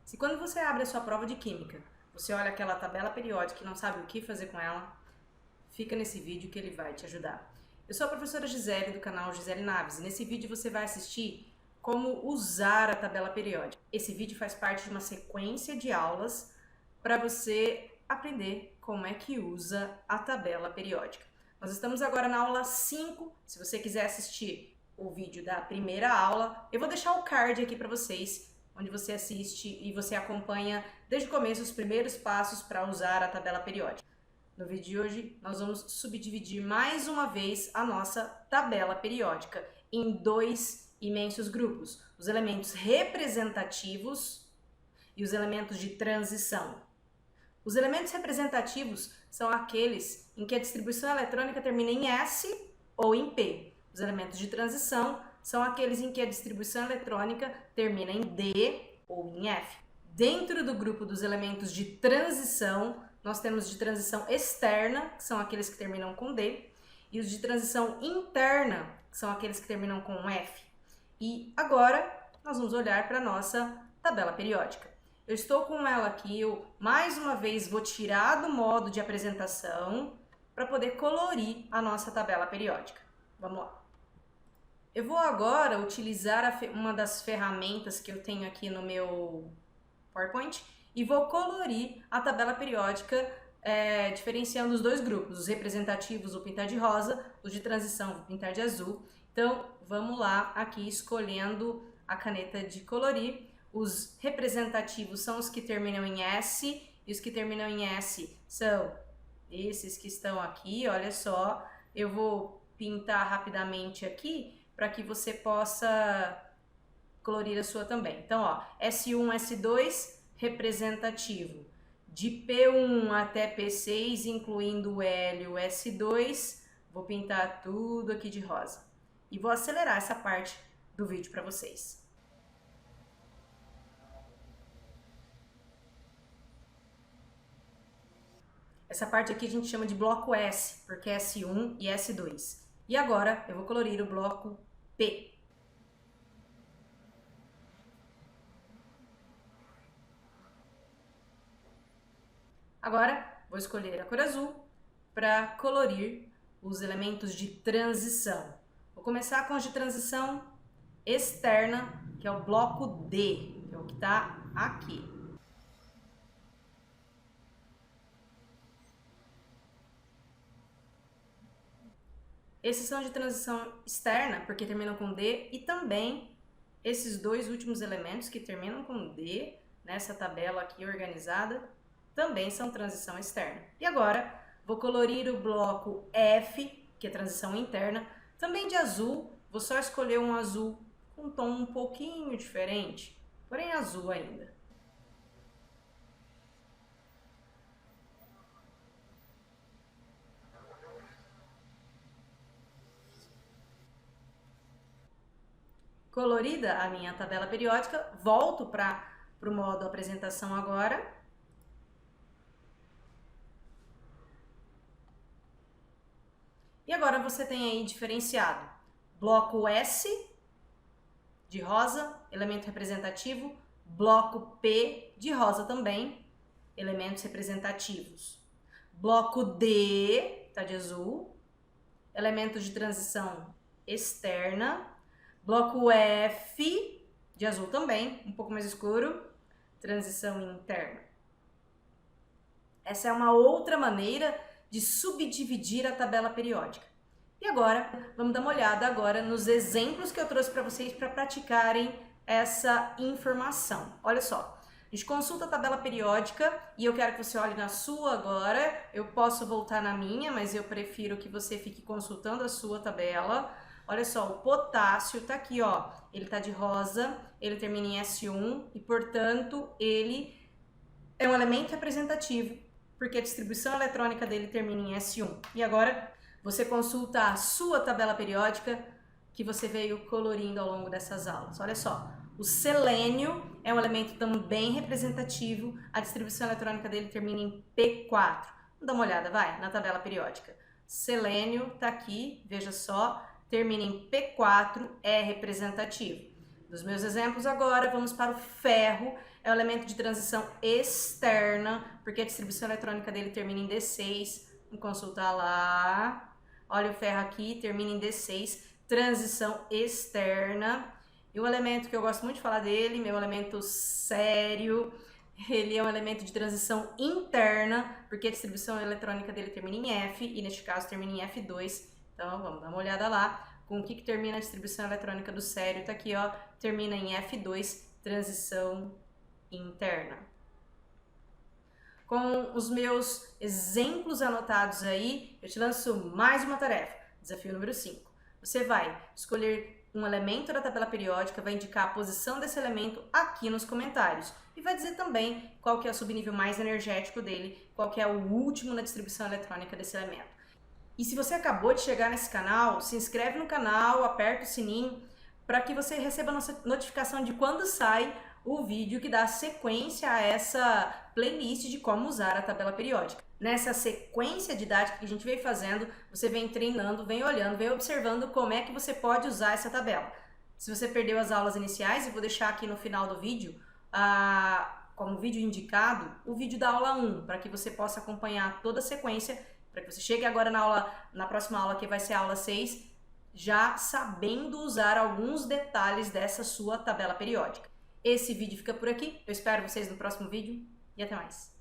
Se quando você abre a sua prova de química, você olha aquela tabela periódica e não sabe o que fazer com ela, fica nesse vídeo que ele vai te ajudar. Eu sou a professora Gisele do canal Gisele Naves e nesse vídeo você vai assistir como usar a tabela periódica. Esse vídeo faz parte de uma sequência de aulas para você aprender como é que usa a tabela periódica. Nós estamos agora na aula 5. Se você quiser assistir o vídeo da primeira aula, eu vou deixar o card aqui para vocês, onde você assiste e você acompanha desde o começo os primeiros passos para usar a tabela periódica. No vídeo de hoje, nós vamos subdividir mais uma vez a nossa tabela periódica em dois imensos grupos: os elementos representativos e os elementos de transição. Os elementos representativos são aqueles em que a distribuição eletrônica termina em S ou em P. Os elementos de transição são aqueles em que a distribuição eletrônica termina em D ou em F. Dentro do grupo dos elementos de transição, nós temos de transição externa, que são aqueles que terminam com D, e os de transição interna, que são aqueles que terminam com F. E agora nós vamos olhar para a nossa tabela periódica. Eu estou com ela aqui, eu mais uma vez vou tirar do modo de apresentação para poder colorir a nossa tabela periódica. Vamos lá. Eu vou agora utilizar uma das ferramentas que eu tenho aqui no meu PowerPoint e vou colorir a tabela periódica diferenciando os dois grupos. Os representativos vou pintar de rosa, os de transição vou pintar de azul. Então vamos lá aqui escolhendo a caneta de colorir. Os representativos são os que terminam em S e os que terminam em S são esses que estão aqui, olha só. Eu vou pintar rapidamente aqui para que você possa colorir a sua também. Então, ó, S1, S2, representativo. De P1 até P6, incluindo o L e o S2, vou pintar tudo aqui de rosa. E vou acelerar essa parte do vídeo para vocês. Essa parte aqui a gente chama de bloco S, porque é S1 e S2. E agora eu vou colorir o bloco P. Agora vou escolher a cor azul para colorir os elementos de transição. Vou começar com os de transição externa, que é o bloco D, que é o que está aqui. Esses são de transição externa, porque terminam com D, e também esses dois últimos elementos que terminam com D, nessa tabela aqui organizada, também são transição externa. E agora, vou colorir o bloco F, que é transição interna, também de azul. Vou só escolher um azul com um tom um pouquinho diferente, porém azul ainda. Colorida a minha tabela periódica, volto para o modo apresentação agora. E agora você tem aí diferenciado bloco S, de rosa, elemento representativo, bloco P, de rosa também, elementos representativos. Bloco D, tá de azul, elementos de transição externa. Bloco F, de azul também, um pouco mais escuro, transição interna. Essa é uma outra maneira de subdividir a tabela periódica. E agora, vamos dar uma olhada agora nos exemplos que eu trouxe para vocês para praticarem essa informação. Olha só, a gente consulta a tabela periódica e eu quero que você olhe na sua agora. Eu posso voltar na minha, mas eu prefiro que você fique consultando a sua tabela. Olha só, o potássio tá aqui, ó, ele tá de rosa, ele termina em S1 e, portanto, ele é um elemento representativo, porque a distribuição eletrônica dele termina em S1. E agora, você consulta a sua tabela periódica que você veio colorindo ao longo dessas aulas. Olha só, o selênio é um elemento também representativo, a distribuição eletrônica dele termina em P4. Vamos dar uma olhada, vai, na tabela periódica. Selênio tá aqui, veja só, termina em P4, é representativo. Dos meus exemplos agora, vamos para o ferro, é o elemento de transição externa, porque a distribuição eletrônica dele termina em D6, vamos consultar lá, olha o ferro aqui, termina em D6, transição externa. E o elemento que eu gosto muito de falar dele, meu elemento sério, ele é um elemento de transição interna, porque a distribuição eletrônica dele termina em F, e neste caso termina em F2, então vamos dar uma olhada lá. Com o que termina a distribuição eletrônica do sério, tá aqui, ó, termina em F2, transição interna. Com os meus exemplos anotados aí, eu te lanço mais uma tarefa. Desafio número 5. Você vai escolher um elemento da tabela periódica, vai indicar a posição desse elemento aqui nos comentários. E vai dizer também qual que é o subnível mais energético dele, qual que é o último na distribuição eletrônica desse elemento. E se você acabou de chegar nesse canal, se inscreve no canal, aperta o sininho para que você receba a notificação de quando sai o vídeo que dá sequência a essa playlist de como usar a tabela periódica. Nessa sequência didática que a gente vem fazendo, você vem treinando, vem olhando, vem observando como é que você pode usar essa tabela. Se você perdeu as aulas iniciais, eu vou deixar aqui no final do vídeo, como vídeo indicado, o vídeo da aula 1, para que você possa acompanhar toda a sequência, para que você chegue agora na próxima aula, que vai ser a aula 6, já sabendo usar alguns detalhes dessa sua tabela periódica. Esse vídeo fica por aqui, eu espero vocês no próximo vídeo e até mais.